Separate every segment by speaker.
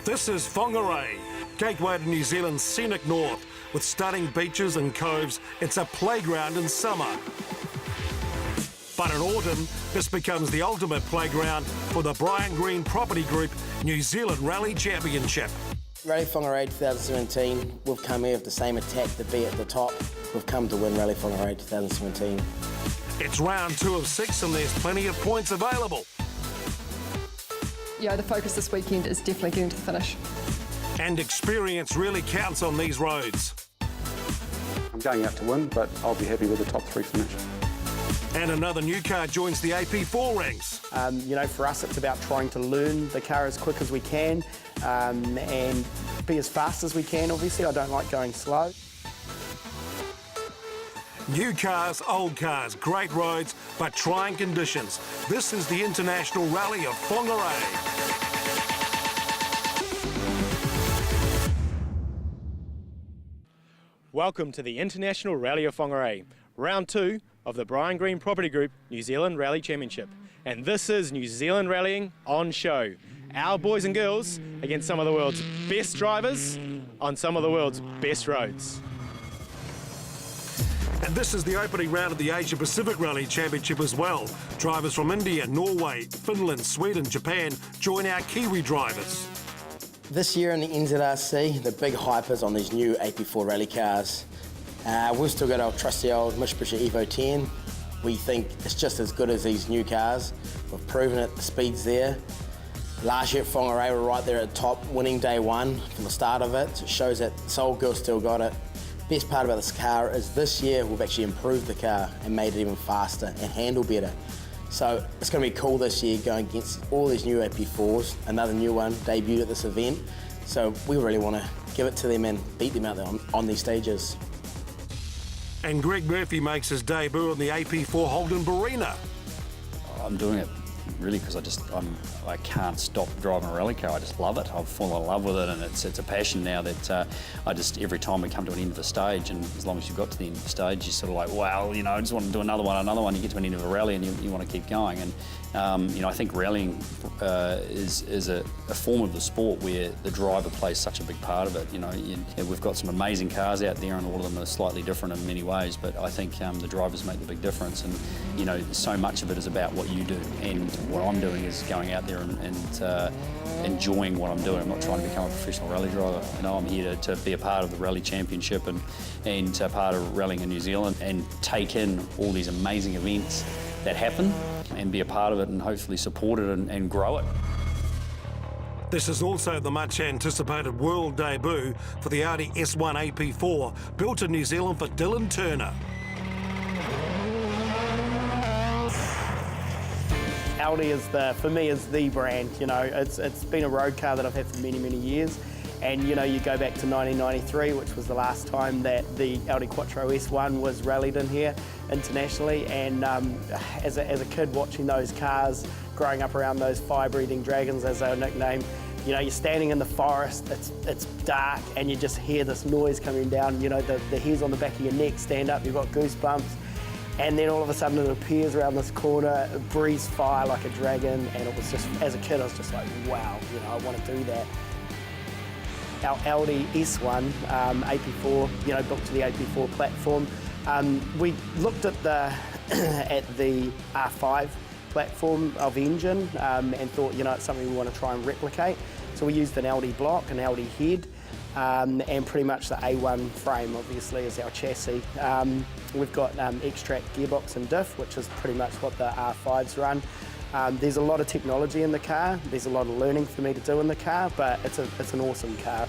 Speaker 1: This is Whangarei, gateway to New Zealand's scenic north. With stunning beaches and coves, it's a playground in summer. But in autumn, this becomes the ultimate playground for the Brian Green Property Group New Zealand Rally Championship.
Speaker 2: Rally Whangarei 2017, we've come here with the same attack to be at the top. We've come to win Rally Whangarei 2017.
Speaker 1: It's round 2 of 6 and there's plenty of points available.
Speaker 3: Yeah, the focus this weekend is definitely getting to the finish.
Speaker 1: And experience really counts on these roads.
Speaker 4: I'm going out to win, but I'll be happy with the top 3 finish.
Speaker 1: And another new car joins the AP4 ranks.
Speaker 5: You know, for us, it's about trying to learn the car as quick as we can and be as fast as we can, obviously. I don't like going slow.
Speaker 1: New cars, old cars, great roads, but trying conditions. This is the International Rally of Whangarei.
Speaker 6: Welcome to the International Rally of Whangarei, round 2 of the Brian Green Property Group New Zealand Rally Championship. And this is New Zealand rallying on show. Our boys and girls against some of the world's best drivers on some of the world's best roads.
Speaker 1: And this is the opening round of the Asia Pacific Rally Championship as well. Drivers from India, Norway, Finland, Sweden, Japan join our Kiwi drivers.
Speaker 2: This year in the NZRC, the big hype is on these new AP4 rally cars. We've still got our trusty old Mitsubishi Evo 10. We think it's just as good as these new cars. We've proven it, the speed's there. Last year at Whangarei, we were right there at the top, winning day 1 from the start of it. So it shows that this old girl still got it. Best part about this car is this year we've actually improved the car and made it even faster and handle better. So it's going to be cool this year going against all these new AP4s. Another new one debuted at this event. So we really want to give it to them and beat them out there on these stages.
Speaker 1: And Greg Murphy makes his debut on the AP4 Holden Barina.
Speaker 7: I'm doing it really because I can't stop driving a rally car. I just love it. I've fallen in love with it, and it's a passion now that every time we come to an end of a stage, and as long as you've got to the end of the stage, you're sort of like, wow, you know, I just want to do another one. You get to an end of a rally and you want to keep going. And you know, I think rallying is a form of the sport where the driver plays such a big part of it. You know, we've got some amazing cars out there, and all of them are slightly different in many ways. But I think the drivers make the big difference, and you know, so much of it is about what you do. And what I'm doing is going out there and enjoying what I'm doing. I'm not trying to become a professional rally driver. You know, I'm here to be a part of the Rally Championship and part of rallying in New Zealand and take in all these amazing events that happen and be a part of it and hopefully support it and grow it.
Speaker 1: This is also the much anticipated world debut for the Audi S1 AP4, built in New Zealand for Dylan Turner.
Speaker 5: Audi for me is the brand. You know, it's been a road car that I've had for many, many years. And you know, you go back to 1993, which was the last time that the Audi Quattro S1 was rallied in here internationally. And as a kid watching those cars, growing up around those fire-breathing dragons, as they were nicknamed, you know, you're standing in the forest, it's dark, and you just hear this noise coming down. You know, the hairs on the back of your neck stand up, you've got goosebumps. And then all of a sudden it appears around this corner, it breathes fire like a dragon, and it was just, as a kid, I was just like, wow, you know, I want to do that. Our Audi S1 AP4, you know, built to the AP4 platform. We looked at the R5 platform of engine and thought, you know, it's something we want to try and replicate. So we used an Audi block, an Audi head, and pretty much the A1 frame, obviously, is our chassis. We've got X-Track gearbox and diff, which is pretty much what the R5s run. There's a lot of technology in the car. There's a lot of learning for me to do in the car, but it's an awesome car.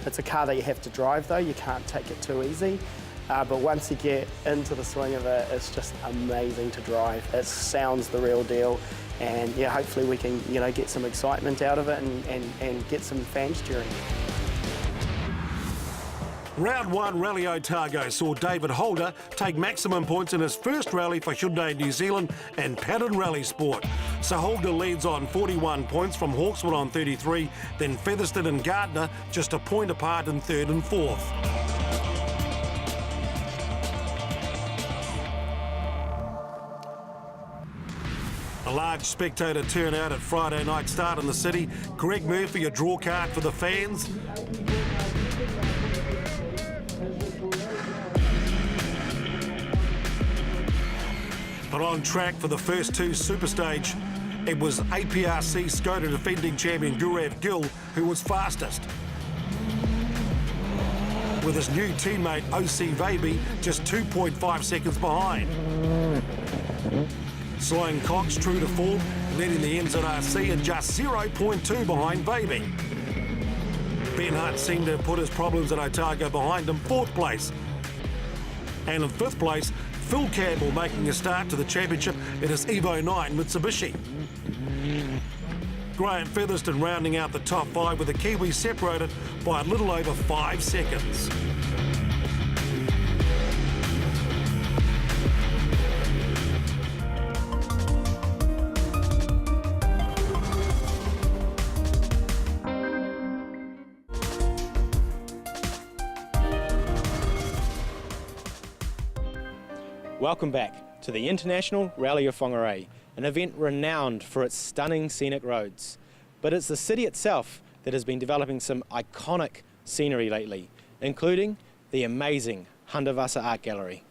Speaker 5: It's a car that you have to drive, though. You can't take it too easy. But once you get into the swing of it, it's just amazing to drive. It sounds the real deal. And yeah, hopefully we can, you know, get some excitement out of it and get some fans cheering.
Speaker 1: Round 1 Rally Otago saw David Holder take maximum points in his first rally for Hyundai New Zealand and Pattern Rally Sport. So Holder leads on 41 points from Hawkswood on 33, then Featherston and Gardner just a point apart in 3rd and 4th. large spectator turnout at Friday night start in the city. Greg Murphy, a draw card for the fans. But on track for the first two Superstage, it was APRC Skoda defending champion Gurav Gill who was fastest, with his new teammate OC Vaby just 2.5 seconds behind. Sloane Cox, true to form, leading the NZRC and just 0.2 behind Vaby. Ben Hunt seemed to have put his problems at Otago behind him, 4th place. And in 5th place, Phil Campbell making a start to the championship in his Evo 9 Mitsubishi. Graham Featherston rounding out the top 5 with the Kiwi separated by a little over 5 seconds.
Speaker 6: Welcome back to the International Rally of Whangarei, an event renowned for its stunning scenic roads. But it's the city itself that has been developing some iconic scenery lately, including the amazing Hundertwasser Art Gallery.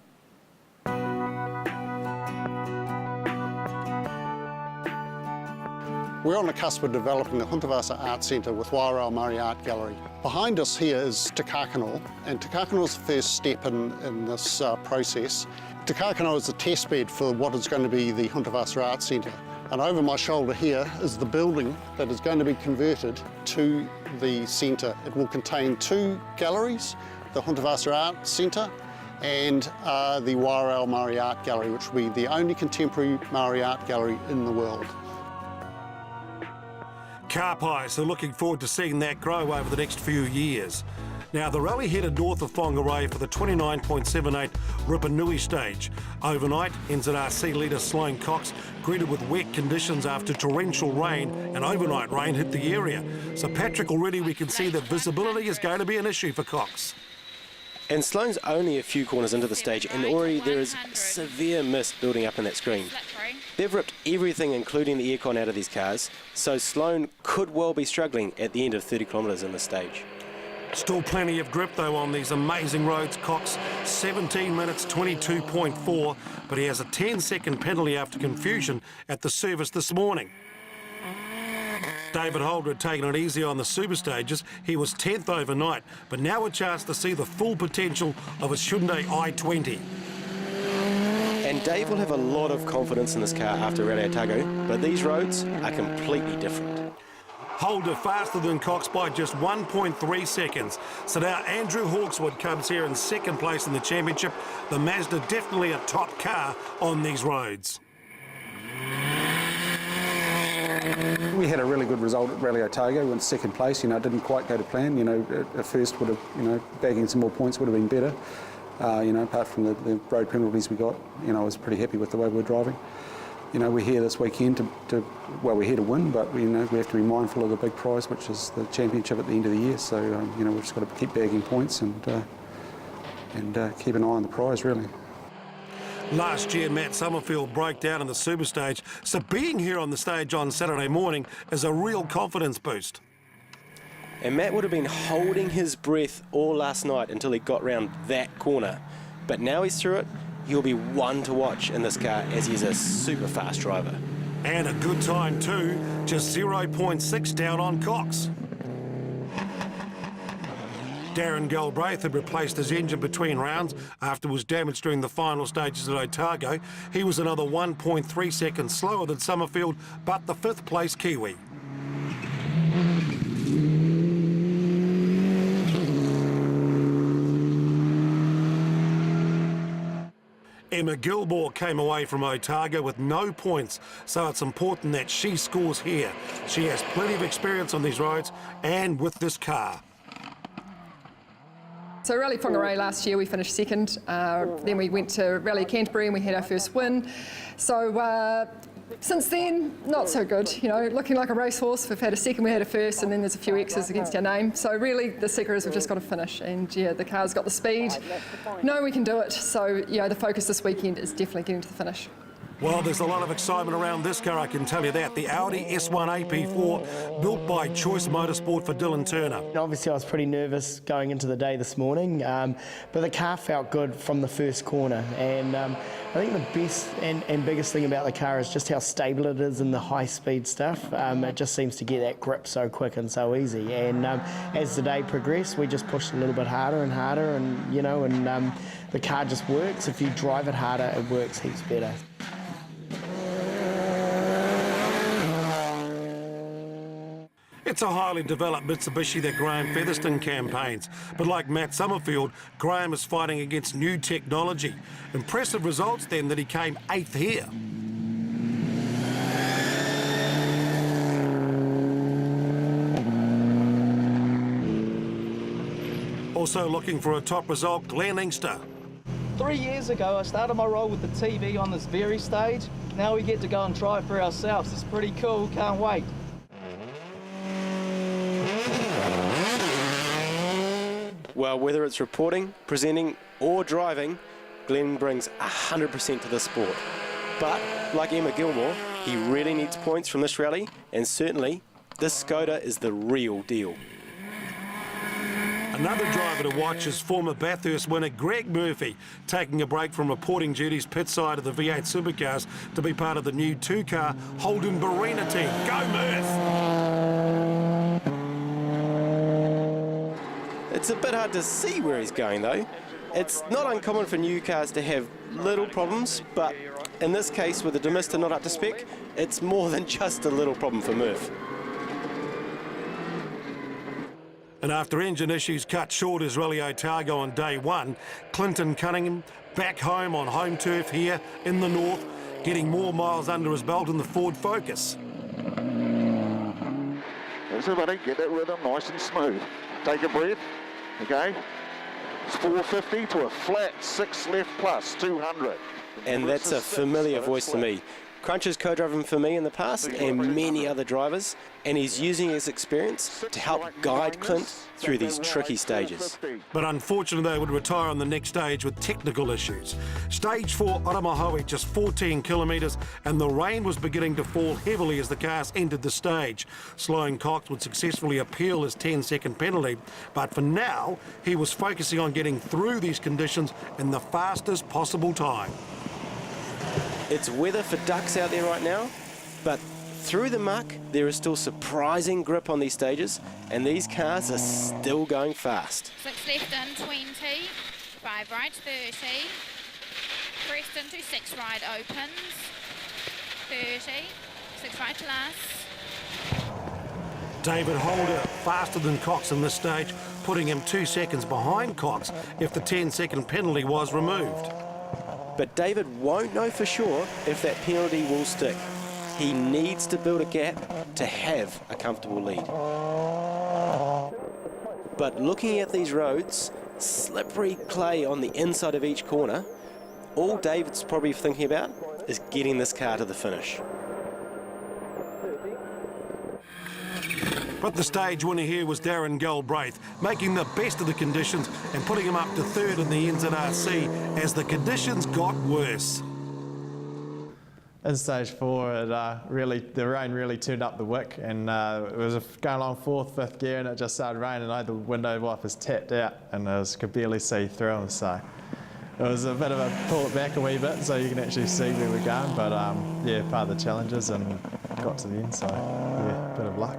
Speaker 8: We're on the cusp of developing the Hundertwasser Art Centre with Whangarei Art Gallery. Behind us here is Te Kakano, and Te Kakano is the first step in this process. Te Kakano is the test bed for what is going to be the Hundertwasser Art Centre. And over my shoulder here is the building that is going to be converted to the centre. It will contain 2 galleries, the Hundertwasser Art Centre and the Whangarei Art Gallery, which will be the only contemporary Maori art gallery in the world.
Speaker 1: Karpais are looking forward to seeing that grow over the next few years. Now, the rally headed north of Whangarei for the 29.78 Ripanui stage. Overnight, NZRC leader Sloane Cox greeted with wet conditions after torrential rain and overnight rain hit the area. So, Patrick, already we can see that visibility is going to be an issue for Cox.
Speaker 6: And Sloane's only a few corners into the stage, and already there is severe mist building up in that screen. They've ripped everything, including the aircon, out of these cars, so Sloane could well be struggling at the end of 30 kilometres in this stage.
Speaker 1: Still plenty of grip, though, on these amazing roads. Cox, 17 minutes, 22.4, but he has a 10-second penalty after confusion at the service this morning. David Holder had taken it easy on the super stages. He was 10th overnight, but now a chance to see the full potential of his Hyundai i20.
Speaker 6: And Dave will have a lot of confidence in this car after Rally Otago, but these roads are completely different.
Speaker 1: Holder faster than Cox by just 1.3 seconds. So now Andrew Hawkswood comes here in 2nd place in the championship. The Mazda definitely a top car on these roads.
Speaker 4: We had a really good result at Rally Otago, went 2nd place. Didn't quite go to plan. At first would have, bagging some more points would have been better. Apart from the road penalties we got, I was pretty happy with the way we were driving. We're here this weekend we're here to win, but we have to be mindful of the big prize, which is the championship at the end of the year. So we've just got to keep bagging points and keep an eye on the prize, really.
Speaker 1: Last year, Matt Summerfield broke down in the super stage, so being here on the stage on Saturday morning is a real confidence boost.
Speaker 6: And Matt would have been holding his breath all last night until he got round that corner. But now he's through it, he'll be one to watch in this car as he's a super fast driver.
Speaker 1: And a good time too, just 0.6 down on Cox. Darren Galbraith had replaced his engine between rounds after it was damaged during the final stages at Otago. He was another 1.3 seconds slower than Summerfield, but the 5th place Kiwi. Emma Gilmore came away from Otago with no points, so it's important that she scores here. She has plenty of experience on these roads and with this car.
Speaker 3: So Rally Whangarei last year we finished 2nd, then we went to Rally Canterbury and we had our first win. So since then, not so good, looking like a racehorse. We've had a 2nd, we had a 1st, and then there's a few X's against our name. So really the secret is we've just got to finish, and yeah, the car's got the speed. No, we can do it. So the focus this weekend is definitely getting to the finish.
Speaker 1: Well, there's a lot of excitement around this car, I can tell you that. The Audi S1 AP4, built by Choice Motorsport for Dylan Turner.
Speaker 5: Obviously, I was pretty nervous going into the day this morning, but the car felt good from the first corner. And I think the best and biggest thing about the car is just how stable it is in the high-speed stuff. It just seems to get that grip so quick and so easy. And as the day progressed, we just pushed a little bit harder and harder, and the car just works. If you drive it harder, it works heaps better.
Speaker 1: It's a highly developed Mitsubishi that Graham Featherstone campaigns, but like Matt Summerfield, Graham is fighting against new technology. Impressive results then that he came 8th here. Also looking for a top result, Glenn Inkster.
Speaker 9: 3 years ago, I started my role with the TV on this very stage. Now we get to go and try for ourselves. It's pretty cool, can't wait.
Speaker 6: Well, whether it's reporting, presenting or driving, Glenn brings 100% to the sport. But, like Emma Gilmore, he really needs points from this rally, and certainly, this Skoda is the real deal.
Speaker 1: Another driver to watch is former Bathurst winner Greg Murphy, taking a break from reporting duties pit side of the V8 Supercars to be part of the new 2-car Holden Barina team. Go Murph!
Speaker 6: It's a bit hard to see where he's going though. It's not uncommon for new cars to have little problems, but in this case with the Demister not up to spec, it's more than just a little problem for Murph.
Speaker 1: And after engine issues cut short his Rally Otago on day one, Clinton Cunningham back home on home turf here in the north, getting more miles under his belt in the Ford Focus.
Speaker 10: There's everybody, get that rhythm nice and smooth. Take a breath. Okay, it's 450 to a flat 6 left plus 200.
Speaker 6: And that's a familiar voice to me. Crunch has co-driven for me in the past and many other drivers, and he's using his experience to help guide Clint through these tricky stages.
Speaker 1: But unfortunately they would retire on the next stage with technical issues. Stage 4 Omaha, just 14 kilometres, and the rain was beginning to fall heavily as the cars entered the stage. Sloan Cox would successfully appeal his 10-second penalty, but for now he was focusing on getting through these conditions in the fastest possible time.
Speaker 6: It's weather for ducks out there right now, but through the muck there is still surprising grip on these stages, and these cars are still going fast.
Speaker 11: 6 left in 20, 5 right 30, pressed into 6 right opens, 30, 6 right to last.
Speaker 1: David Holder faster than Cox in this stage, putting him 2 seconds behind Cox if the 10-second penalty was removed.
Speaker 6: But David won't know for sure if that penalty will stick. He needs to build a gap to have a comfortable lead. But looking at these roads, slippery clay on the inside of each corner, all David's probably thinking about is getting this car to the finish.
Speaker 1: But the stage winner here was Darren Galbraith, making the best of the conditions and putting him up to 3rd in the NZRC as the conditions got worse.
Speaker 12: In stage 4, the rain really turned up the wick, and it was going along 4th, 5th gear, and it just started raining. I had the window wipers tapped out, and could barely see through them. So it was a bit of a pull it back a wee bit so you can actually see where we're going. But yeah, part of the challenges, and got to the end. So yeah, bit of luck.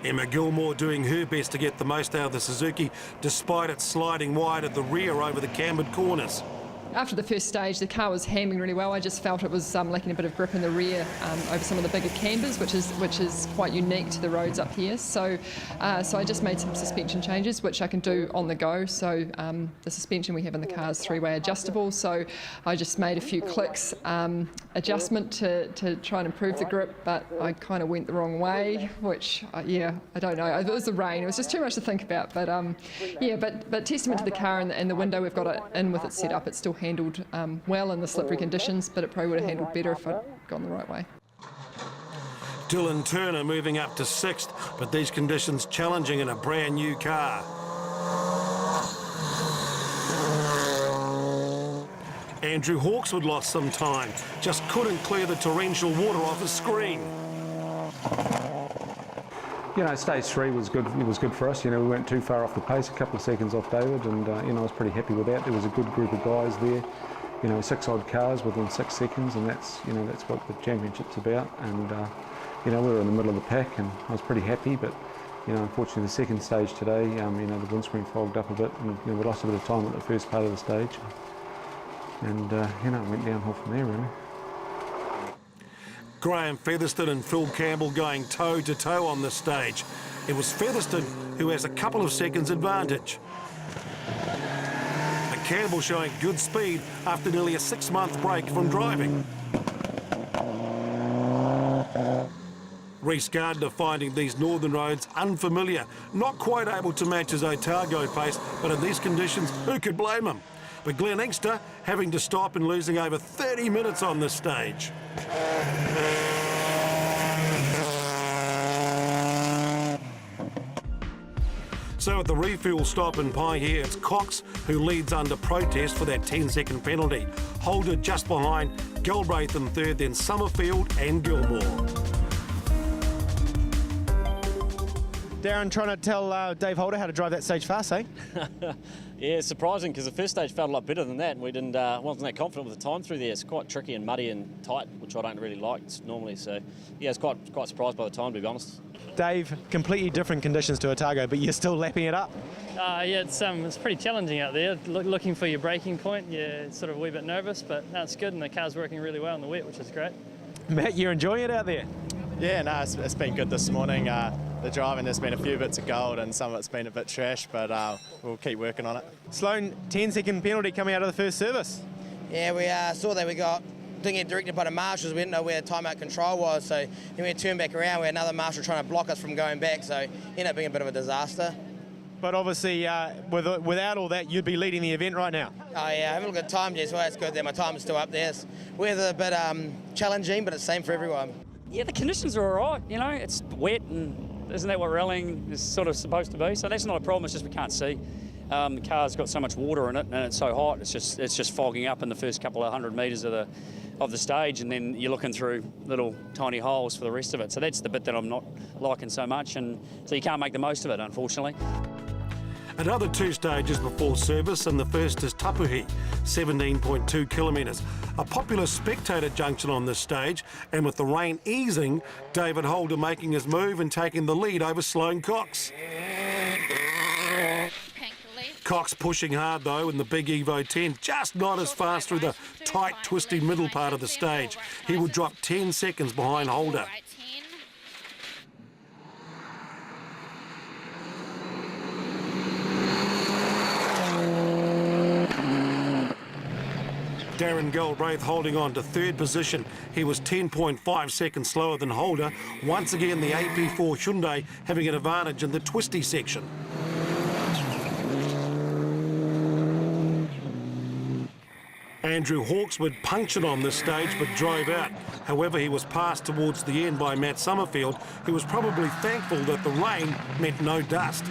Speaker 1: Emma Gilmore doing her best to get the most out of the Suzuki, despite it sliding wide at the rear over the cambered corners.
Speaker 3: After the first stage, the car was handling really well. I just felt it was lacking a bit of grip in the rear over some of the bigger cambers, which is quite unique to the roads up here. So I just made some suspension changes, which I can do on the go. So the suspension we have in the car is 3-way adjustable. So I just made a few clicks adjustment to try and improve the grip, but I kind of went the wrong way, which yeah, I don't know. It was the rain. It was just too much to think about. But yeah, but testament to the car and the window we've got it in with it set up. It's still handled well in the slippery conditions, but it probably would have handled better if I'd gone the right way.
Speaker 1: Dylan Turner moving up to 6th, but these conditions challenging in a brand new car. Andrew Hawkswood lost some time, just couldn't clear the torrential water off his screen.
Speaker 4: You know, stage 3 was good. It was good for us. You know, we weren't too far off the pace, a couple of seconds off David, and you know, I was pretty happy with that. There was a good group of guys there. You know, 6 odd cars within 6 seconds, and that's, you know, that's what the championship's about. And you know, we were in the middle of the pack, and I was pretty happy. But you know, unfortunately, the second stage today, you know, the windscreen fogged up a bit, and you know, we lost a bit of time at the first part of the stage. And you know, it went downhill from there, really.
Speaker 1: Graham Featherston and Phil Campbell going toe-to-toe on this stage. It was Featherston who has a couple of seconds advantage. But Campbell showing good speed after nearly a 6-month break from driving. Reece Gardner finding these northern roads unfamiliar, not quite able to match his Otago pace, but in these conditions, who could blame him? But Glenn Inkster having to stop and losing over 30 minutes on this stage. So at the refuel stop in Pai here, it's Cox who leads under protest for that 10-second penalty. Holder just behind, Galbraith in third, then Summerfield and Gilmore.
Speaker 6: Darren trying to tell Dave Holder how to drive that stage fast, eh?
Speaker 13: Yeah, it's surprising because the first stage felt a lot better than that, and we wasn't that confident with the time through there. It's quite tricky and muddy and tight, which I don't really like normally. So, yeah, it's quite surprised by the time, to be honest.
Speaker 6: Dave, completely different conditions to Otago, but you're still lapping it up.
Speaker 14: Yeah, it's pretty challenging out there. Looking for your braking point, you're sort of a wee bit nervous, but no, it's good, and the car's working really well in the wet, which is great.
Speaker 6: Matt, you're enjoying it out there?
Speaker 12: Yeah, no, it's been good this morning. The driving, there's been a few bits of gold and some of it's been a bit trash, but we'll keep working on it.
Speaker 6: Sloan, 10-second penalty coming out of the first service.
Speaker 2: Yeah, we saw that we didn't get directed by the marshals. We didn't know where timeout control was, so then we turned back around. We had another marshal trying to block us from going back, so it ended up being a bit of a disaster.
Speaker 6: But obviously, without all that, you'd be leading the event right now.
Speaker 2: Oh yeah, having a good time, Jess. Well, it's good that my time is still up there. Weather a bit challenging, but it's the same for everyone.
Speaker 13: Yeah, the conditions are all right. You know, it's wet, and isn't that what rallying is sort of supposed to be? So that's not a problem. It's just we can't see. The car's got so much water in it, and it's so hot. It's just fogging up in the first couple of 100 metres of the stage, and then you're looking through little tiny holes for the rest of it. So that's the bit that I'm not liking so much, and so you can't make the most of it, unfortunately.
Speaker 1: Another 2 stages before service, and the first is Tapuhi, 17.2 kilometres. A popular spectator junction on this stage, and with the rain easing, David Holder making his move and taking the lead over Sloane Cox. Cox pushing hard though in the big Evo 10, just not as fast through the tight, twisty middle part of the stage. He would drop 10 seconds behind Holder. Darren Galbraith holding on to third position. He was 10.5 seconds slower than Holder. Once again, the AP4 Hyundai having an advantage in the twisty section. Andrew Hawkswood punctured on this stage but drove out. However, he was passed towards the end by Matt Summerfield, who was probably thankful that the rain meant no dust.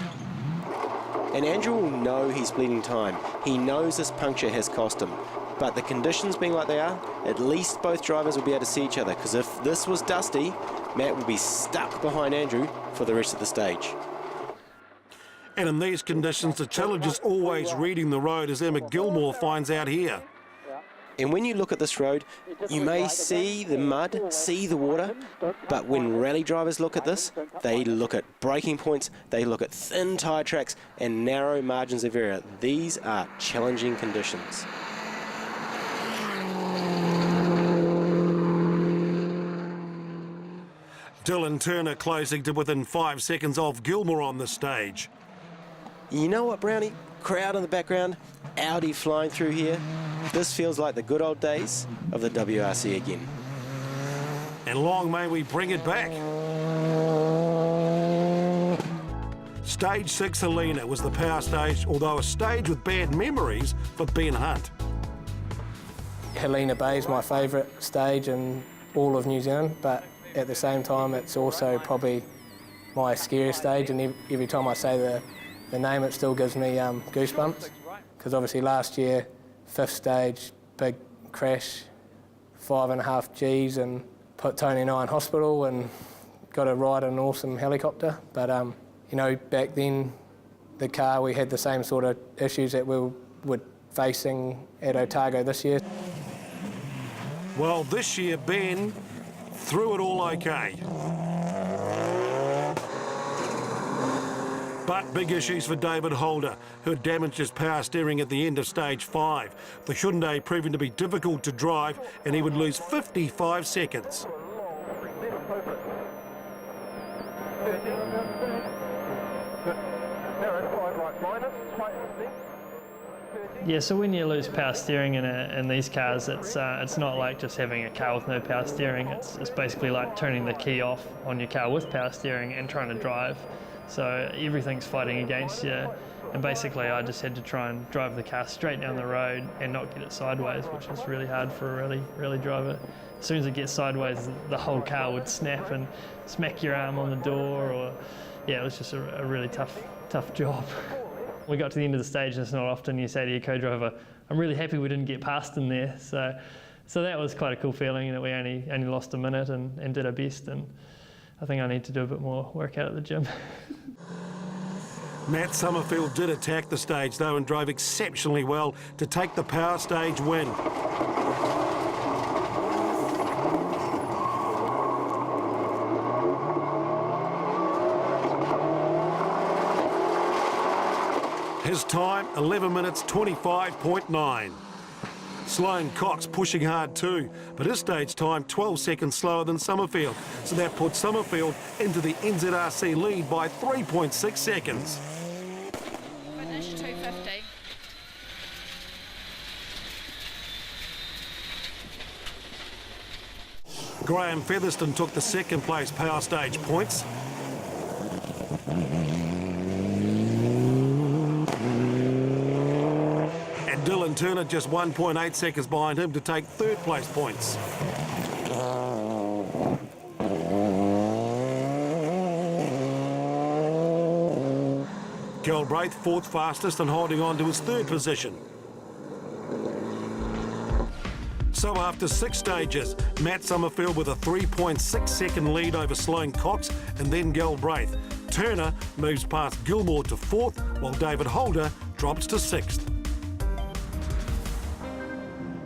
Speaker 15: And Andrew will know he's bleeding time. He knows this puncture has cost him. But the conditions being like they are, at least both drivers will be able to see each other, because if this was dusty, Matt would be stuck behind Andrew for the rest of the stage.
Speaker 1: And in these conditions, the challenge is always reading the road, as Emma Gilmore finds out here.
Speaker 15: And when you look at this road, you may see the mud, see the water, but when rally drivers look at this, they look at braking points, they look at thin tyre tracks and narrow margins of error. These are challenging conditions.
Speaker 1: Dylan Turner closing to within 5 seconds of Gilmore on the stage.
Speaker 15: You know what, Brownie? Crowd in the background, Audi flying through here. This feels like the good old days of the WRC again.
Speaker 1: And long may we bring it back. Stage 6 Helena was the power stage, although a stage with bad memories for Ben Hunt.
Speaker 16: Helena Bay is my favourite stage in all of New Zealand, but at the same time it's also probably my scariest stage, and every time I say the name it still gives me goosebumps, because obviously last year, 5th stage, big crash, 5.5 Gs, and put Tony and I in hospital and got to ride an awesome helicopter. But, you know, back then, the car, we had the same sort of issues that we were facing at Otago this year.
Speaker 1: Well, this year, Ben threw it all okay. But big issues for David Holder, who had damaged his power steering at the end of stage 5. The Hyundai proving to be difficult to drive, and he would lose 55 seconds.
Speaker 14: Yeah, so when you lose power steering in these cars, it's not like just having a car with no power steering. It's basically like turning the key off on your car with power steering and trying to drive. So everything's fighting against you, and basically I just had to try and drive the car straight down the road and not get it sideways, which is really hard for a rally driver. As soon as it gets sideways, the whole car would snap and smack your arm on the door, or yeah, it was just a really tough job. We got to the end of the stage, and it's not often you say to your co-driver, I'm really happy we didn't get past in there. So that was quite a cool feeling, that we only lost a minute and did our best. And I think I need to do a bit more workout at the gym.
Speaker 1: Matt Summerfield did attack the stage though and drove exceptionally well to take the power stage win. His time, 11 minutes 25.9. Sloane Cox pushing hard too, but his stage time 12 seconds slower than Summerfield, so that puts Summerfield into the NZRC lead by 3.6 seconds.
Speaker 11: Finish 250.
Speaker 1: Graham Featherston took the second place power stage points. Dylan Turner just 1.8 seconds behind him to take third place points. Galbraith fourth fastest and holding on to his third position. So after 6 stages, Matt Summerfield with a 3.6 second lead over Sloane Cox and then Galbraith. Turner moves past Gilmore to 4th, while David Holder drops to 6th.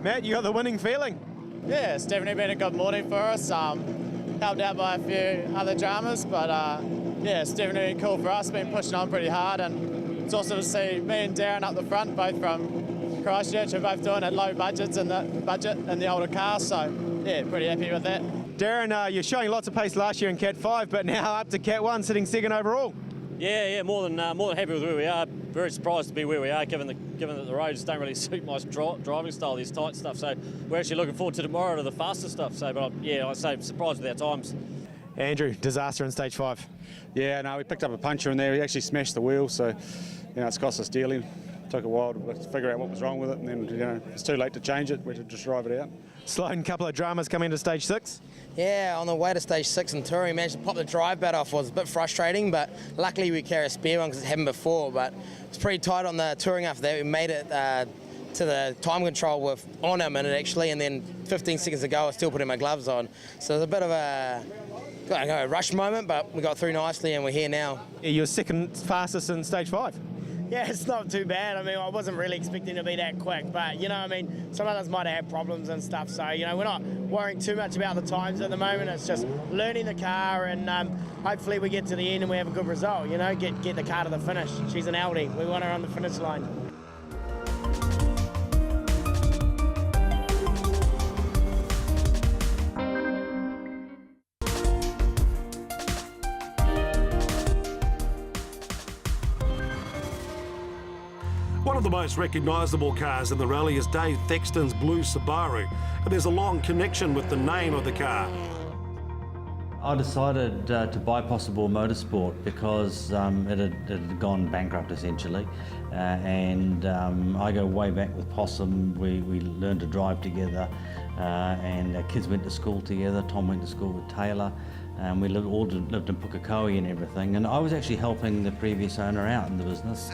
Speaker 6: Matt, you got the winning feeling?
Speaker 5: Yeah, it's definitely been a good morning for us. Helped out by a few other dramas, but yeah, it's definitely been cool for us. Been pushing on pretty hard, and it's awesome to see me and Darren up the front, both from Christchurch, are both doing it low budgets in the older cars. So yeah, pretty happy with that.
Speaker 6: Darren, you're showing lots of pace last year in Cat 5, but now up to Cat 1, sitting second overall.
Speaker 13: Yeah, more than happy with where we are. Very surprised to be where we are, given that the roads don't really suit my driving style, these tight stuff. So we're actually looking forward to tomorrow to the faster stuff. So, but yeah, I'd say surprised with our times.
Speaker 6: Andrew, disaster in stage 5.
Speaker 4: Yeah, no, we picked up a puncher in there. He actually smashed the wheel, so it's cost us dearly. Took a while to figure out what was wrong with it, and then it's too late to change it. We had to just drive it out.
Speaker 6: Sloane, couple of dramas coming into stage 6.
Speaker 2: Yeah, on the way to stage 6 in touring, managed to pop the drive bat off. It was a bit frustrating, but luckily we carry a spare one because it happened before. But it was pretty tight on the touring after that. We made it to the time control with on our minute actually, and then 15 seconds ago I was still putting my gloves on. So it was a bit of a rush moment, but we got through nicely and we're here now.
Speaker 6: Yeah, you're second fastest in stage 5.
Speaker 5: Yeah, it's not too bad. I mean, I wasn't really expecting to be that quick, but, some others might have had problems and stuff. So, we're not worrying too much about the times at the moment. It's just learning the car, and hopefully we get to the end and we have a good result, get the car to the finish. She's an Audi. We want her on the finish line.
Speaker 1: One of the most recognisable cars in the rally is Dave Thaxton's blue Subaru, and there's a long connection with the name of the car.
Speaker 17: I decided to buy Possible Motorsport because it had gone bankrupt essentially, and I go way back with Possum. We learned to drive together, and our kids went to school together. Tom went to school with Taylor. We all lived in Pukekohe and everything, and I was actually helping the previous owner out in the business,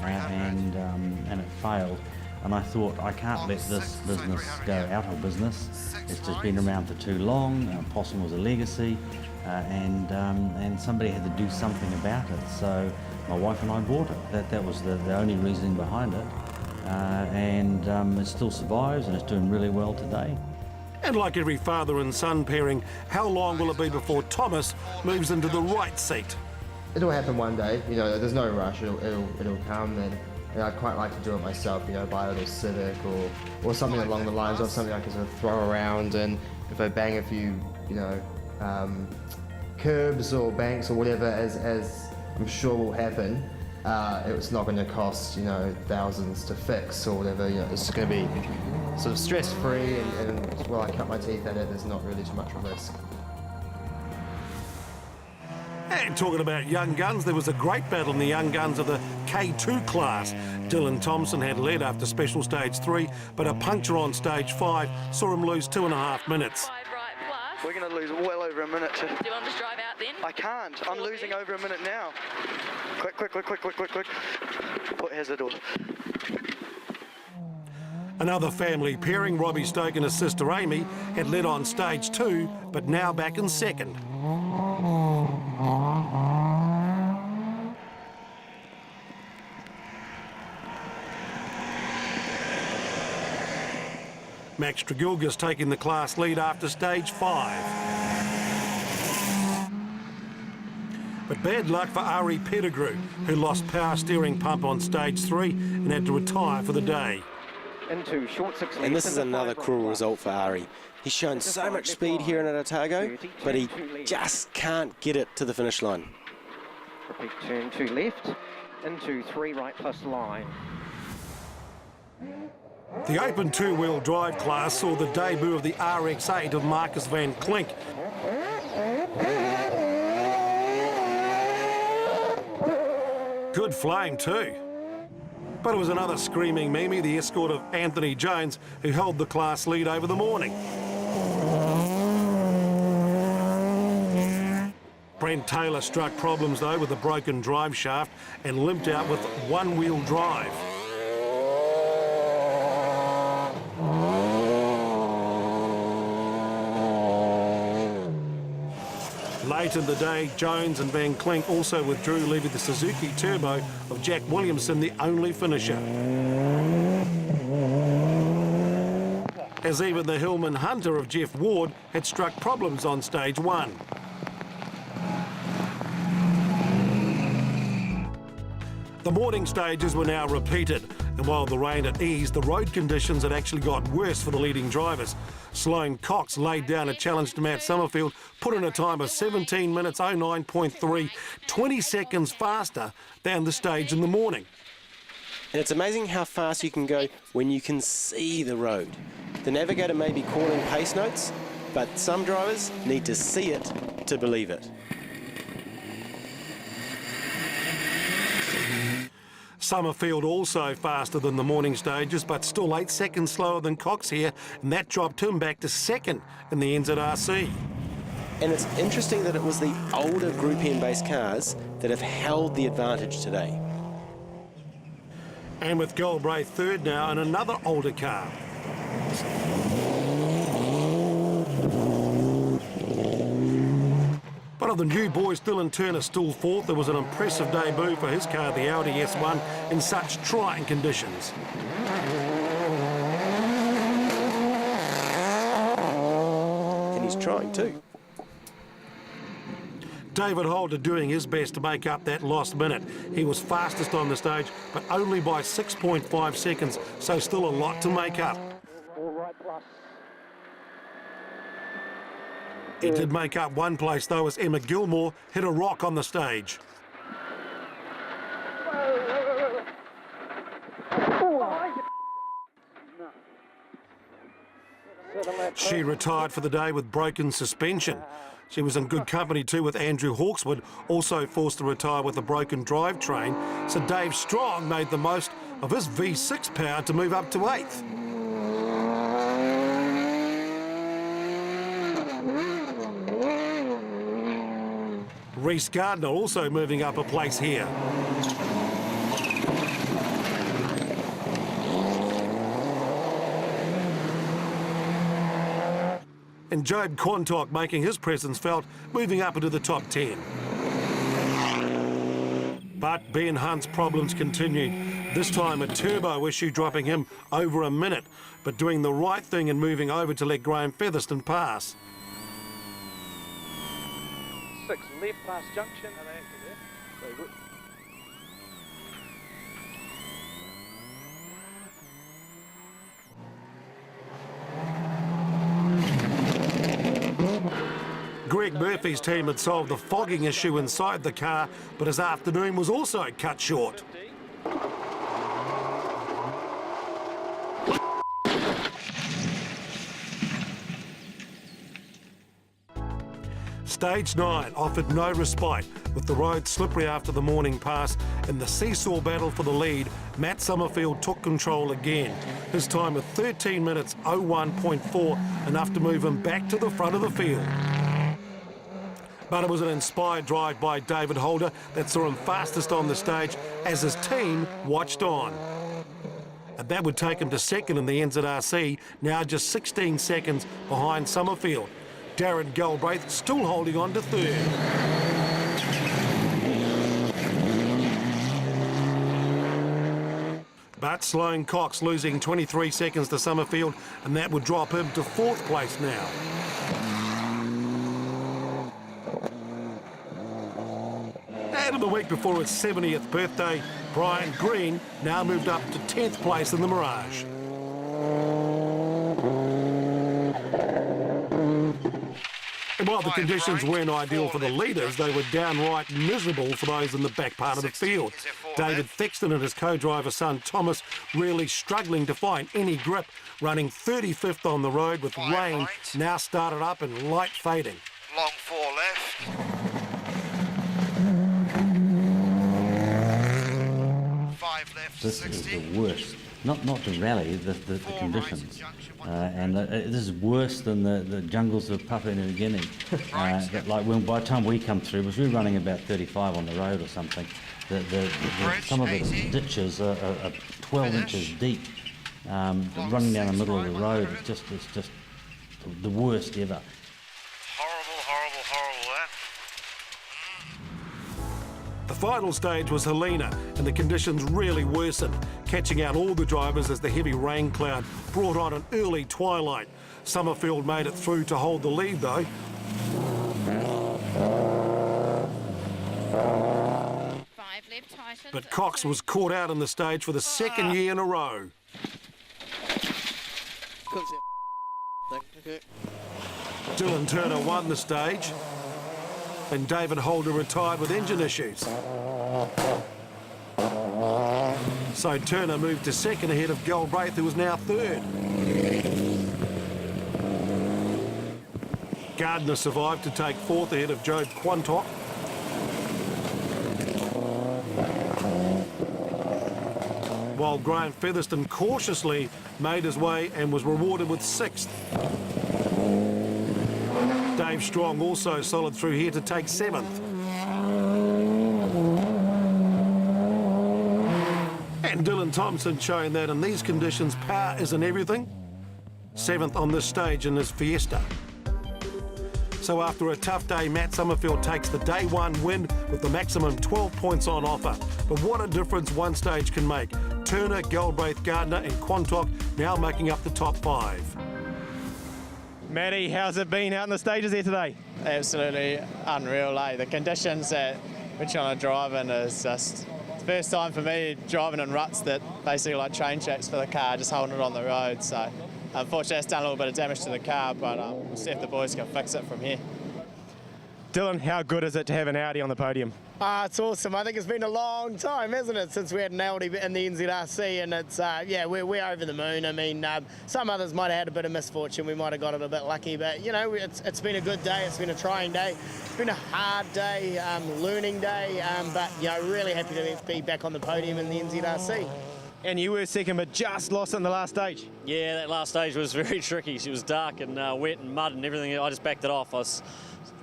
Speaker 17: and it failed. and I thought, I can't let this business go out of business. It's just been around for too long. Possum was a legacy, and somebody had to do something about it. So my wife and I bought it. That was the only reasoning behind it, and it still survives and it's doing really well today.
Speaker 1: And like every father and son pairing, how long will it be before Thomas moves into the right seat?
Speaker 18: It'll happen one day, you know, there's no rush, it'll come, and I'd quite like to do it myself, you know, buy a little Civic or something along the lines of something I can sort of throw around, and if I bang a few, you know, curbs or banks or whatever, as I'm sure will happen, it's not going to cost, you know, thousands to fix or whatever, you know, it's just going to be sort of stress-free, and while I cut my teeth at it, there's not really too much risk.
Speaker 1: And talking about young guns, there was a great battle in the young guns of the K2 class. Dylan Thompson had led after special stage 3, but a puncture on stage 5 saw him lose 2.5 minutes.
Speaker 19: We're going to lose well over a minute.
Speaker 20: Do you want to just drive out then?
Speaker 19: I can't. I'm losing over a minute now. Quick. Put hazard on.
Speaker 1: Another family pairing, Robbie Stoke and his sister Amy, had led on stage 2, but now back in second. Max Tragilga's taking the class lead after stage 5. But bad luck for Ari Pettigrew, who lost power steering pump on stage 3 and had to retire for the day.
Speaker 21: Into short 6
Speaker 15: And this is another cruel result for Ari. He's shown so much speed here in Otago, but he just can't get it to the finish line.
Speaker 21: Repeat, turn 2 left, into 3 right plus line.
Speaker 1: The open two-wheel drive class saw the debut of the RX-8 of Marcus van Klink. Good flame too. But it was another screaming Mimi, the escort of Anthony Jones, who held the class lead over the morning. Brent Taylor struck problems though with a broken drive shaft and limped out with one-wheel drive. Late in the day, Jones and Van Klink also withdrew, leaving the Suzuki Turbo of Jack Williamson the only finisher. As even the Hillman Hunter of Jeff Ward had struck problems on stage 1. The morning stages were now repeated, and while the rain had eased, the road conditions had actually got worse for the leading drivers. Sloane Cox laid down a challenge to Matt Summerfield, put in a time of 17 minutes 09.3, 20 seconds faster than the stage in the morning.
Speaker 15: And it's amazing how fast you can go when you can see the road. The navigator may be calling pace notes, but some drivers need to see it to believe it.
Speaker 1: Summerfield also faster than the morning stages, but still 8 seconds slower than Cox here, and that dropped him back to second in the NZRC.
Speaker 15: And it's interesting that it was the older Group N-based cars that have held the advantage today.
Speaker 1: And with Galbraith third now and another older car. But of the new boys, Dylan Turner still fourth. There was an impressive debut for his car, the Audi S1, in such trying conditions.
Speaker 15: And he's trying too.
Speaker 1: David Holder doing his best to make up that lost minute. He was fastest on the stage, but only by 6.5 seconds, so still a lot to make up. He did make up one place though, as Emma Gilmore hit a rock on the stage. She retired for the day with broken suspension. She was in good company too with Andrew Hawkswood, also forced to retire with a broken drivetrain. So Dave Strong made the most of his V6 power to move up to 8th. Reece Gardner also moving up a place here. and Job Quantock making his presence felt, moving up into the top 10. But Ben Hunt's problems continued. This time a turbo issue dropping him over a minute, but doing the right thing and moving over to let Graham Featherston pass.
Speaker 20: 6 left past junction. Are they active there? Very good.
Speaker 1: Greg Murphy's team had solved the fogging issue inside the car, but his afternoon was also cut short. Stage 9 offered no respite, with the road slippery after the morning pass. In the seesaw battle for the lead, Matt Summerfield took control again. His time of 13 minutes 01.4, enough to move him back to the front of the field. But it was an inspired drive by David Holder that saw him fastest on the stage as his team watched on. And that would take him to second in the NZRC, now just 16 seconds behind Summerfield. Darren Galbraith still holding on to third. But Sloane Cox losing 23 seconds to Summerfield, and that would drop him to 4th place now. And the week before his 70th birthday, Brian Green now moved up to 10th place in the Mirage. And while the conditions weren't ideal for the leaders, they were downright miserable for those in the back part of the field. David Thexton and his co-driver son Thomas really struggling to find any grip, running 35th on the road with rain now started up and light fading.
Speaker 22: Long 4 left. 5 left,
Speaker 17: This
Speaker 22: 60.
Speaker 17: is the worst. Not the rally, the conditions. And this is worse than the jungles of Papua New Guinea. Like by the time we come through, because we're running about 35 on the road or something, some of the ditches are 12 inches deep. Running down the middle of the road, it's just the worst ever.
Speaker 22: Horrible, that.
Speaker 1: The final stage was Helena, and the conditions really worsened, catching out all the drivers as the heavy rain cloud brought on an early twilight. Summerfield made it through to hold the lead, though.
Speaker 11: 5 left, Titans.
Speaker 1: But Cox was caught out on the stage for the second year in a row. Dylan Turner won the stage, and David Holder retired with engine issues. So Turner moved to second ahead of Galbraith, who was now third. Gardner survived to take 4th ahead of Job Quantock. While Graham Featherston cautiously made his way and was rewarded with 6th. Dave Strong also solid through here to take 7th. And Dylan Thompson showing that in these conditions power isn't everything. 7th on this stage in his Fiesta. So after a tough day, Matt Summerfield takes the day 1 win with the maximum 12 points on offer. But what a difference one stage can make. Turner, Galbraith, Gardner and Quantock now making up the top 5.
Speaker 6: Matty, how's it been out in the stages here today?
Speaker 5: Absolutely unreal, eh? The conditions that we're trying to drive in is just the first time for me driving in ruts that basically like train tracks for the car, just holding it on the road. So unfortunately it's done a little bit of damage to the car, but we'll see if the boys can fix it from here.
Speaker 6: Dylan, how good is it to have an Audi on the podium?
Speaker 5: It's awesome. I think it's been a long time, hasn't it, since we had an Audi in the NZRC, and it's yeah, we're over the moon. I mean, some others might have had a bit of misfortune. We might have got it a bit lucky, but you know, it's been a good day. It's been a trying day. It's been a hard day, learning day, but you know, really happy to be back on the podium in the NZRC.
Speaker 6: And you were second, but just lost in the last stage.
Speaker 13: Yeah, that last stage was very tricky. She was dark and wet and mud and everything. I just backed it off.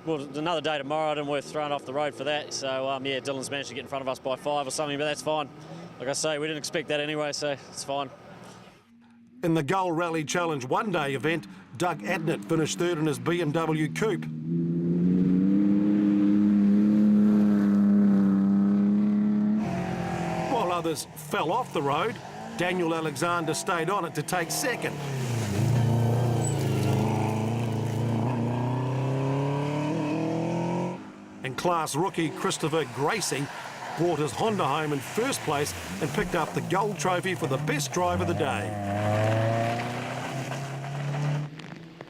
Speaker 13: Well, another day tomorrow, I didn't worth throwing off the road for that. So, yeah, Dylan's managed to get in front of us by 5 or something, but that's fine. Like I say, we didn't expect that anyway, so it's fine.
Speaker 1: In the Gull Rally Challenge one-day event, Doug Adnett finished third in his BMW Coupe. While others fell off the road, Daniel Alexander stayed on it to take second. And class rookie Christopher Gracie brought his Honda home in first place and picked up the gold trophy for the best drive of the day.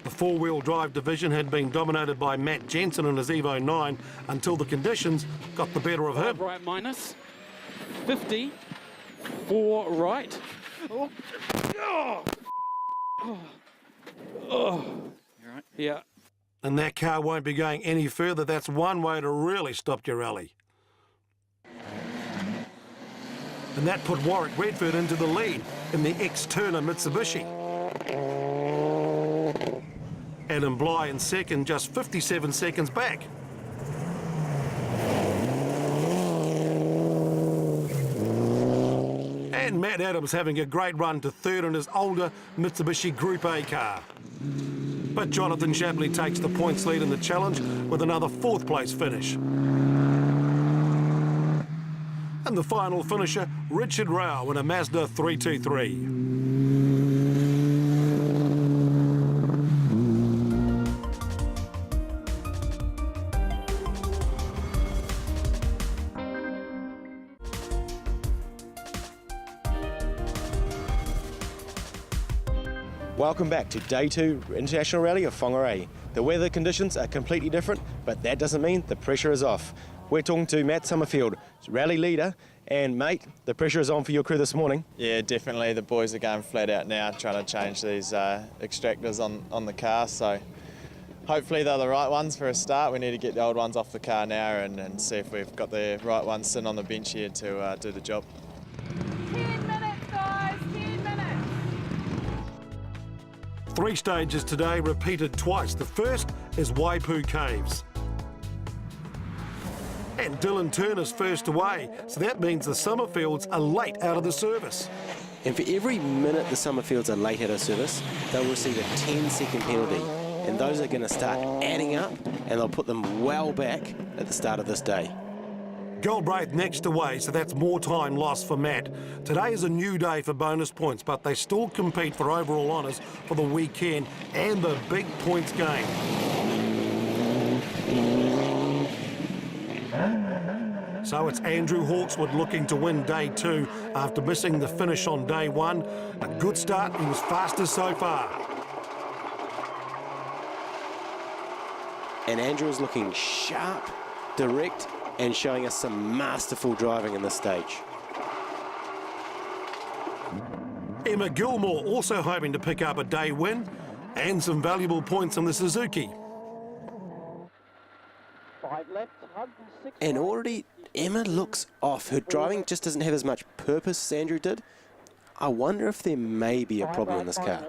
Speaker 1: The four-wheel drive division had been dominated by Matt Jensen in his Evo 9 until the conditions got the better of him.
Speaker 7: Right minus, 50, 4 right. Oh. Oh. Oh. Oh. You're right. Yeah.
Speaker 1: And that car won't be going any further. That's one way to really stop your rally. And that put Warwick Redford into the lead in the ex-Turner Mitsubishi. Adam Bly in second, just 57 seconds back. And Matt Adams having a great run to third in his older Mitsubishi Group A car. But Jonathan Shapley takes the points lead in the challenge with another fourth place finish. And the final finisher, Richard Rao in a Mazda 323.
Speaker 15: Welcome back to Day 2 International Rally of Whangarei. The weather conditions are completely different, but that doesn't mean the pressure is off. We're talking to Matt Summerfield, rally leader, and mate, the pressure is on for your crew this morning.
Speaker 12: Yeah, definitely. The boys are going flat out now, trying to change these extractors on the car, so hopefully they're the right ones for a start. We need to get the old ones off the car now and see if we've got the right ones sitting on the bench here to do the job.
Speaker 11: 10 minutes, guys, 10 minutes.
Speaker 1: 3 stages today, repeated twice. The first is Waipu Caves. And Dylan Turner's first away, so that means the Summerfields are late out of the service.
Speaker 15: And for every minute the Summerfields are late out of service, they'll receive a 10-second penalty. And those are going to start adding up, and they'll put them well back at the start of this day.
Speaker 1: Galbraith next away, so that's more time lost for Matt. Today is a new day for bonus points, but they still compete for overall honours for the weekend and the big points game. So it's Andrew Hawkswood looking to win Day 2 after missing the finish on Day 1. A good start, he was fastest so far.
Speaker 15: And Andrew is looking sharp, direct, and showing us some masterful driving in this stage.
Speaker 1: Emma Gilmore also hoping to pick up a day win and some valuable points on the Suzuki.
Speaker 21: 5 left, hug, 6
Speaker 15: And already Emma looks off. Her driving just doesn't have as much purpose as Andrew did. I wonder if there may be a problem in this car.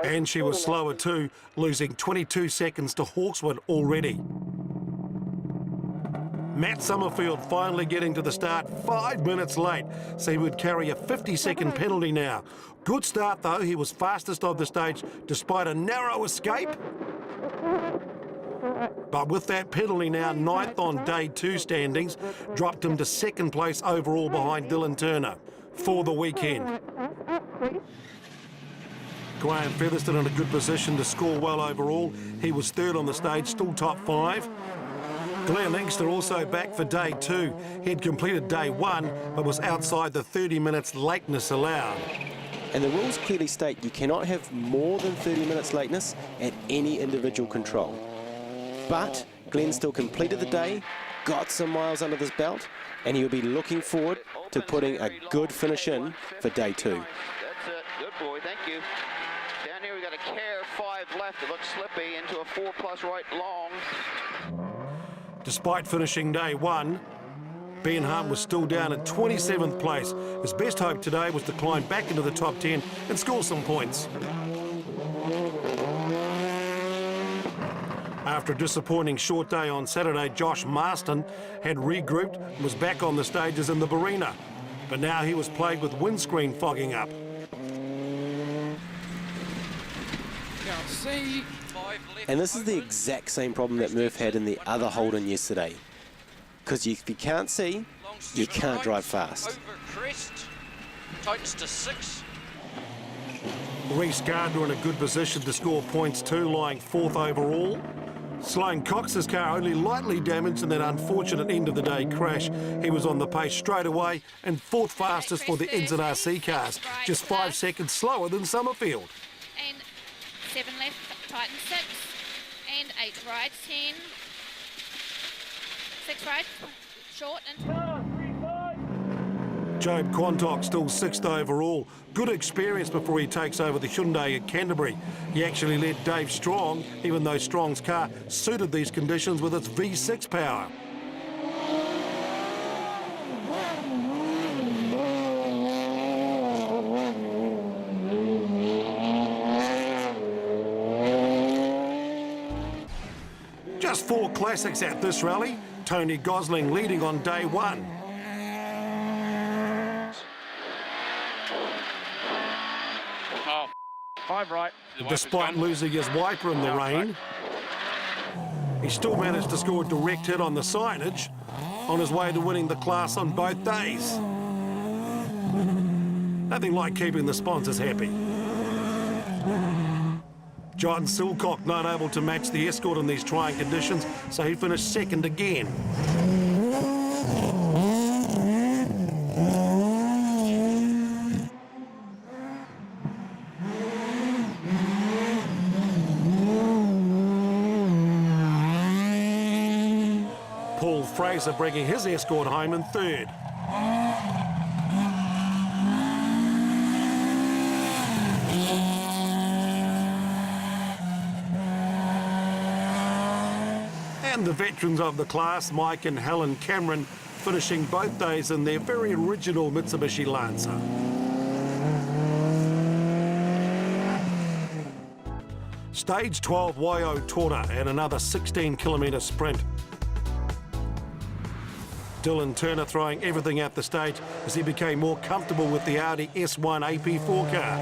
Speaker 1: And she was slower too, losing 22 seconds to Hawkswood already. Matt Summerfield finally getting to the start 5 minutes late, so he would carry a 50-second penalty now. Good start though, he was fastest of the stage despite a narrow escape. But with that penalty now, 9th on Day 2 standings, dropped him to 2nd place overall behind Dylan Turner for the weekend. Graham Featherston in a good position to score well overall. He was 3rd on the stage, still top 5. Glenn Inkster also back for Day 2. He'd completed Day 1, but was outside the 30 minutes lateness allowed.
Speaker 15: And the rules clearly state you cannot have more than 30 minutes lateness at any individual control. But Glenn still completed the day, got some miles under his belt, and he'll be looking forward to putting a good finish in for Day 2.
Speaker 22: That's it. Good boy. Thank you. Down here we got a Care 5 left. It looks slippy into a 4+ right long.
Speaker 1: Despite finishing Day 1, Ben Hunt was still down at 27th place. His best hope today was to climb back into the top 10 and score some points. After a disappointing short day on Saturday, Josh Marston had regrouped and was back on the stages in the Barina. But now he was plagued with windscreen fogging up.
Speaker 7: see. 5 left.
Speaker 15: And this is the exact same problem that Murph had in the other Holden yesterday. Because if you can't see, you can't drive fast.
Speaker 7: Over crest. Tightens to 6.
Speaker 1: Reece Gardner in a good position to score points too, lying 4th overall. Sloane Cox's car only lightly damaged in that unfortunate end-of-the-day crash. He was on the pace straight away and 4th fastest for the NZRC cars, just 5 seconds slower than Summerfield.
Speaker 11: And 7 left, tighten 6. And 8 right, 10. 6 right, short and...
Speaker 1: Job Quantock still 6th overall. Good experience before he takes over the Hyundai at Canterbury. He actually led Dave Strong, even though Strong's car suited these conditions with its V6 power. Just 4 classics at this rally. Tony Gosling leading on day 1.
Speaker 7: Oh, 5 right.
Speaker 1: Despite losing his wiper in the rain, he still managed to score a direct hit on the signage on his way to winning the class on both days. Nothing like keeping the sponsors happy. John Silcock not able to match the escort in these trying conditions, so he finished 2nd again. Paul Fraser bringing his escort home in 3rd. And the veterans of the class, Mike and Helen Cameron, finishing both days in their very original Mitsubishi Lancer. Stage 12 Waio Tora and another 16-kilometre sprint. Dylan Turner throwing everything at the stage as he became more comfortable with the Audi S1 AP4 car.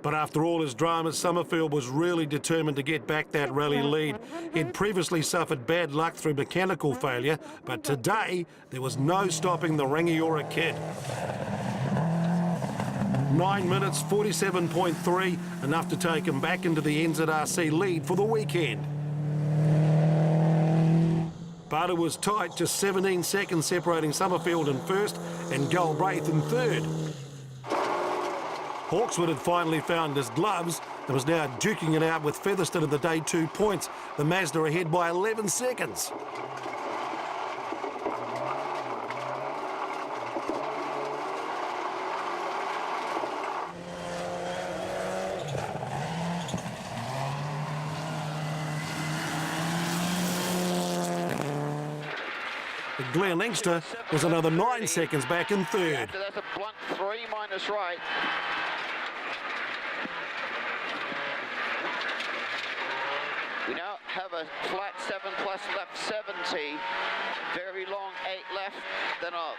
Speaker 1: But after all his dramas, Summerfield was really determined to get back that rally lead. He'd previously suffered bad luck through mechanical failure, but today there was no stopping the Rangiora kid. 9 minutes, 47.3, enough to take him back into the NZRC lead for the weekend. But it was tight, just 17 seconds separating Summerfield in 1st and Galbraith in 3rd. Hawkswood had finally found his gloves and was now duking it out with Featherston at the day 2 points. The Mazda ahead by 11 seconds. Glenn Inkster was another 9 seconds back in 3rd.
Speaker 22: That's a blunt 3 minus right. We now have a flat 7 plus left 70, very long 8 left, then a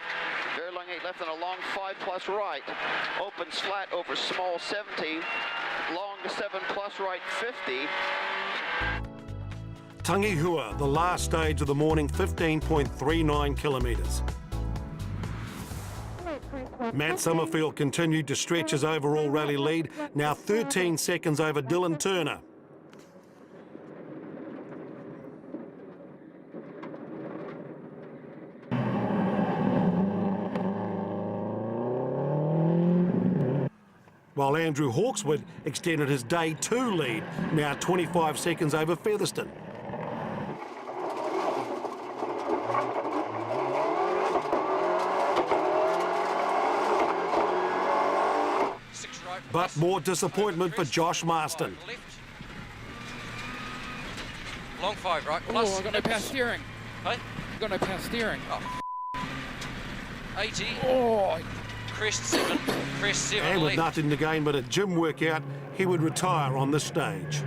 Speaker 22: very long 8 left, and a long 5 plus right. Opens flat over small 70, long 7 plus right 50.
Speaker 1: Tangihua, the last stage of the morning, 15.39 kilometres. Matt Summerfield continued to stretch his overall rally lead, now 13 seconds over Dylan Turner. While Andrew Hawkswood extended his day 2 lead, now 25 seconds over Featherston. But more disappointment for Josh Marston.
Speaker 7: Long 5 right.
Speaker 8: Plus, oh, I've got no power steering.
Speaker 7: Hey?
Speaker 8: I've got no power steering.
Speaker 7: Oh. 80.
Speaker 8: Oh.
Speaker 7: Crest 7. Crest 7
Speaker 1: And with
Speaker 7: left.
Speaker 1: nothing to gain but a gym workout, he would retire on this stage.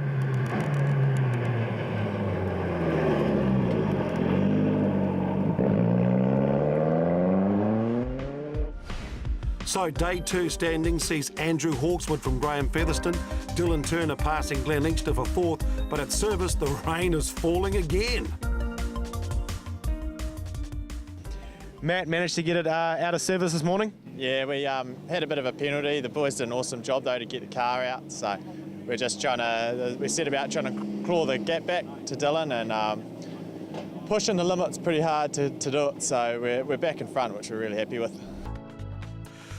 Speaker 1: So day 2 standing sees Andrew Hawkswood from Graham Featherston, Dylan Turner passing Glenn Inkster for 4th, but at service the rain is falling again.
Speaker 6: Matt managed to get it out of service this morning?
Speaker 12: Yeah, we had a bit of a penalty. The boys did an awesome job though to get the car out, so we're just we set about trying to claw the gap back to Dylan and pushing the limits pretty hard to do it, so we're back in front, which we're really happy with.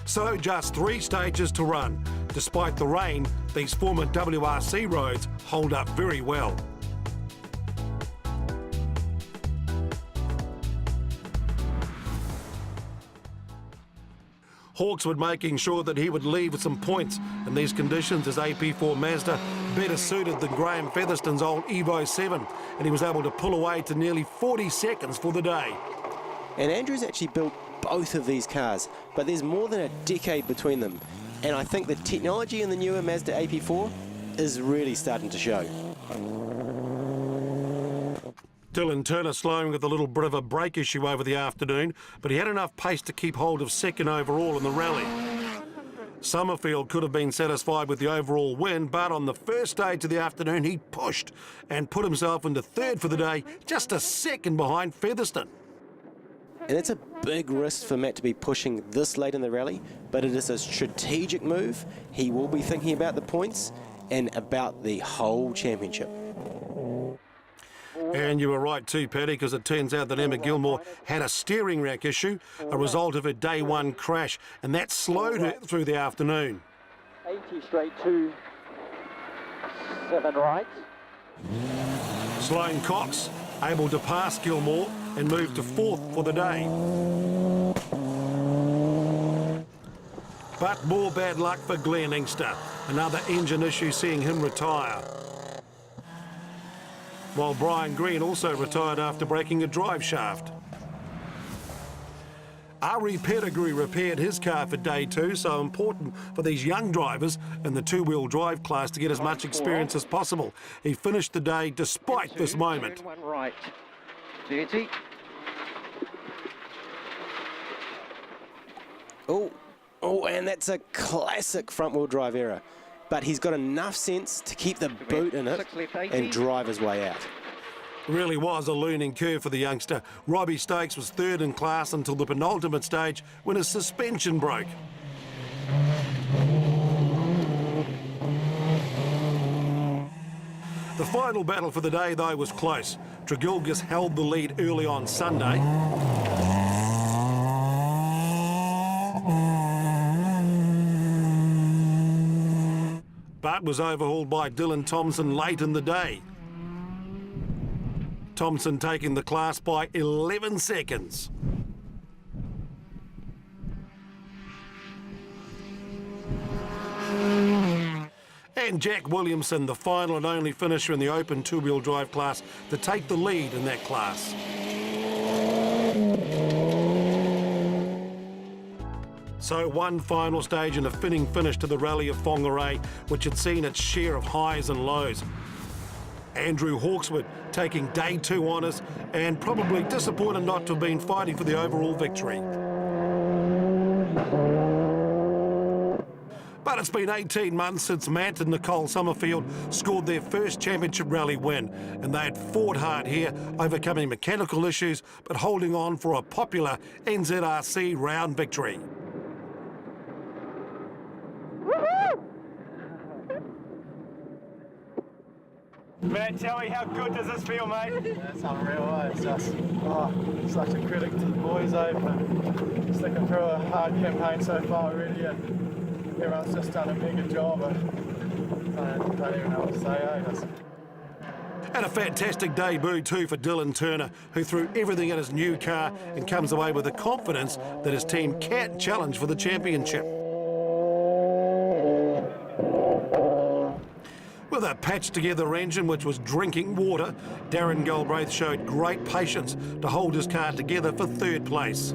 Speaker 1: So just 3 stages to run. Despite the rain, these former WRC roads hold up very well. Hawkswood making sure that he would leave with some points in these conditions as AP4 Mazda better suited than Graham Featherston's old Evo 7, and he was able to pull away to nearly 40 seconds for the day.
Speaker 15: And Andrew's actually built both of these cars, but there's more than a decade between them. And I think the technology in the newer Mazda AP4 is really starting to show.
Speaker 1: Dylan Turner slowing with a little bit of a brake issue over the afternoon, but he had enough pace to keep hold of 2nd overall in the rally. Summerfield could have been satisfied with the overall win, but on the first stage of the afternoon he pushed and put himself into 3rd for the day, just a 2nd behind Featherston.
Speaker 15: And it's a big risk for Matt to be pushing this late in the rally, but it is a strategic move. He will be thinking about the points and about the whole championship.
Speaker 1: And you were right too, Paddy, because it turns out that Emma Gilmore had a steering rack issue, a result of her day 1 crash, and that slowed her through the afternoon.
Speaker 20: 80 straight 2, 7 right.
Speaker 1: Sloane Cox able to pass Gilmore and move to 4th for the day. But more bad luck for Glenn Inkster. Another engine issue seeing him retire. While Brian Green also retired after breaking a drive shaft. RE Pettigrew repaired his car for day 2, so important for these young drivers in the 2-wheel drive class to get as much experience as possible. He finished the day despite this moment.
Speaker 21: 1 right, 30.
Speaker 15: Oh, and that's a classic front-wheel drive error. But he's got enough sense to keep the boot in it and drive his way out.
Speaker 1: Really was a learning curve for the youngster. Robbie Stokes was 3rd in class until the penultimate stage when his suspension broke. The final battle for the day, though, was close. Tregilgas held the lead early on Sunday. But was overhauled by Dylan Thompson late in the day. Thompson taking the class by 11 seconds. And Jack Williamson, the final and only finisher in the open 2-wheel drive class, to take the lead in that class. So one final stage and a fitting finish to the rally of Whangarei, which had seen its share of highs and lows. Andrew Hawkswood taking day 2 honours and probably disappointed not to have been fighting for the overall victory. But it's been 18 months since Matt and Nicole Summerfield scored their first championship rally win, and they had fought hard here, overcoming mechanical issues but holding on for a popular NZRC round victory.
Speaker 9: Matt, tell me, how good does this feel, mate?
Speaker 12: It's unreal, it's just such a credit to the boys, for sticking through a hard campaign so far already, and everyone's just done a mega job. I don't even know what to say,
Speaker 1: And a fantastic debut too for Dylan Turner, who threw everything in his new car and comes away with the confidence that his team can challenge for the championship. With a patched-together engine which was drinking water, Darren Galbraith showed great patience to hold his car together for 3rd place.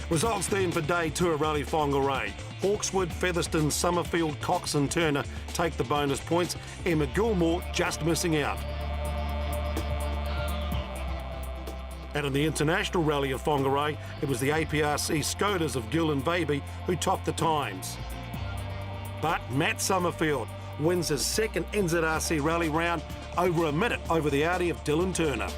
Speaker 1: Results then for day 2 of Rally Whangarei. Hawkswood, Featherston, Summerfield, Cox and Turner take the bonus points. Emma Gilmore just missing out. And in the International Rally of Whangarei, it was the APRC Scooters of Gill and Baby who topped the times. But Matt Summerfield wins his second NZRC rally round over a minute over the Audi of Dylan Turner.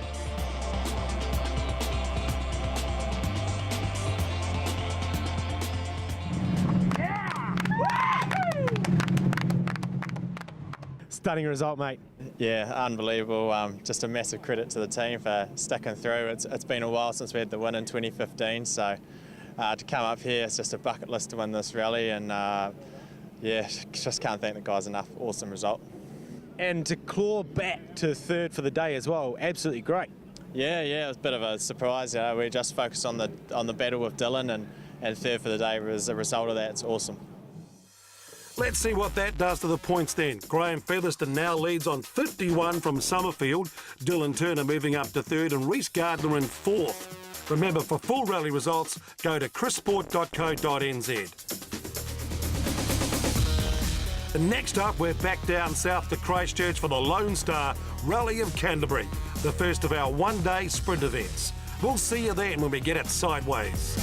Speaker 6: Stunning result, mate.
Speaker 12: Yeah, unbelievable. Just a massive credit to the team for sticking through. It's been a while since we had the win in 2015, so to come up here, it's just a bucket list to win this rally, and yeah, just can't thank the guys enough. Awesome result.
Speaker 6: And to claw back to third for the day as well, absolutely great.
Speaker 12: Yeah, it was a bit of a surprise. We just focused on the battle with Dylan, and third for the day was a result of that. It's awesome.
Speaker 1: Let's see what that does to the points then. Graham Featherston now leads on 51 from Summerfield, Dylan Turner moving up to third, and Reece Gardner in fourth. Remember, for full rally results, go to chrissport.co.nz. And next up, we're back down south to Christchurch for the Lone Star Rally of Canterbury, the first of our one-day sprint events. We'll see you then when we get it sideways.